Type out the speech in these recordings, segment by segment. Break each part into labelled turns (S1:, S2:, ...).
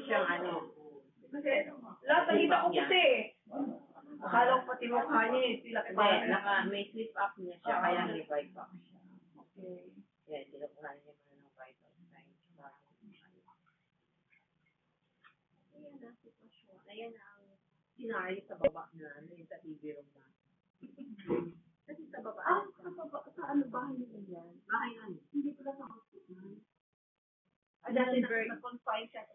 S1: siyang ano.
S2: Kasi lahat nakita ko kasi eh. Akala ko pati mukha niya eh. Sila
S1: Hindi, may slip up niya siya, kaya revive up siya.
S2: Okay.
S1: Kaya kinukuha niya muna ng vital signs. Ayan na, sitwasyon. Ayan na ang scenario sa baba na, sa TV room na. Kasi sa baba.
S2: Sa ano bahay nila yan?
S1: Bahay na.
S2: Hindi pala sa hospital. Dati na-confine siya.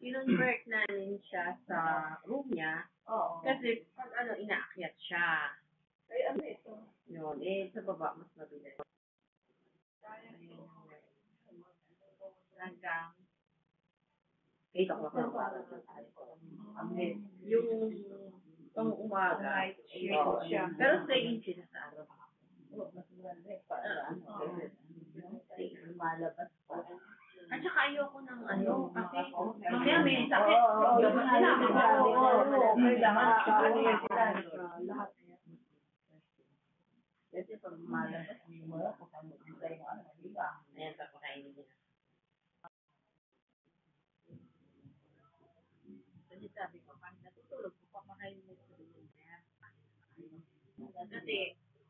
S1: Pinonvert namin siya sa room niya.
S2: Oo.
S1: Kasi pag inaakyat siya.
S2: Ay, ano ito?
S1: Yun, sa baba mas mabilis. Hanggang 8 o'clock na para. Yung pang umaga. Pero stay in siya sa araw. At saka ayoko ng kasi mamaya may sakit.
S2: Lahat.
S1: Kasi pag malabas, ayan, papakainin niya. Kasi sabi ko, pag natutulog ko, papakainin niya sa dulo niya. Kasi,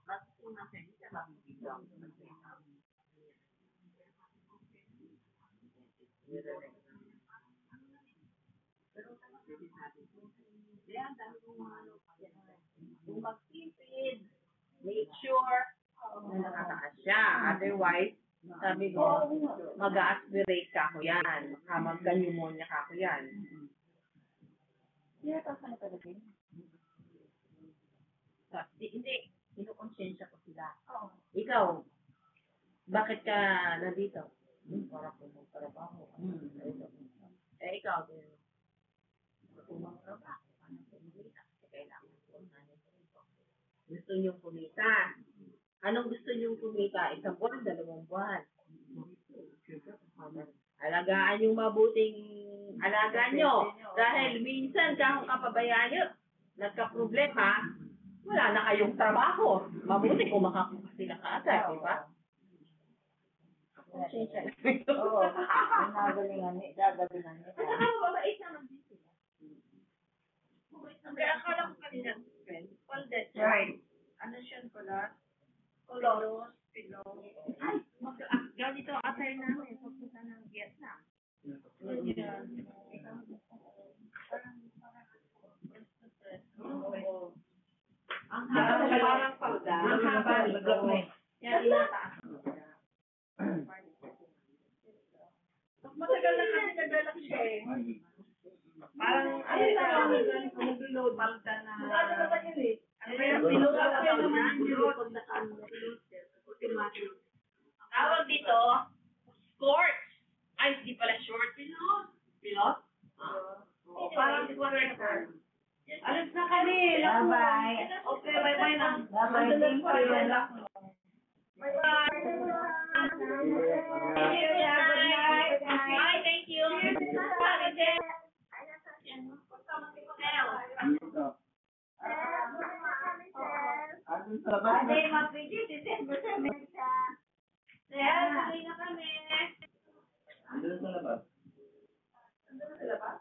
S1: mas una siya, hindi siya mabibigyan. Pero kasi sabi ko, kaya dami kong mga kung magtipid, make sure na nakataas siya. Otherwise, sabi ko, mag-aspirate ka ko yan. Magka-pneumonia ka ko yan.
S2: Hindi, tapos na talaga yun.
S1: Hindi, kinukonsensya ko sila. Ikaw, bakit ka nandito? Para ko magtrabaho. Ikaw, magtrabaho. Gusto niyong kumita. Anong gusto niyong kumita? 1 buwan, 2 buwan. Alagaan yung mabuting alagaan nyo. Dahil minsan kung kapabayaan nyo, nagka-problema, wala na kayong trabaho. Mabuti kung makakuha sila kaagad, di ba?
S2: Oo. Gagalingan niya.
S1: At saka mababait naman din sila. Kaya akala ko kanina, Paldet.
S2: Right.
S1: Ano siya pala? Pilos. Ay, ganito atay namin. Papunta ng Vietnam. Ang haba, parang palda. Ang haba nito. Yan, inataas.
S2: Matagal na kasi naglalak siya eh. Parang, ano na, nag-reload. Palda na. Ano naman yun eh?
S1: Tawag dito, skort. Ay, hindi pala short. Pilot? Parang sweater. Alis na kami.
S2: Bye-bye.
S1: Okay, bye-bye na.
S2: Bye-bye. Thank you.
S1: Bye-bye. Thank you. Good night. Bye, thank you.
S2: Ate, mapigil. December 7 siya.
S1: Kaya, tuloy na kami.
S3: Andun sa labas.
S2: Ano sa labas?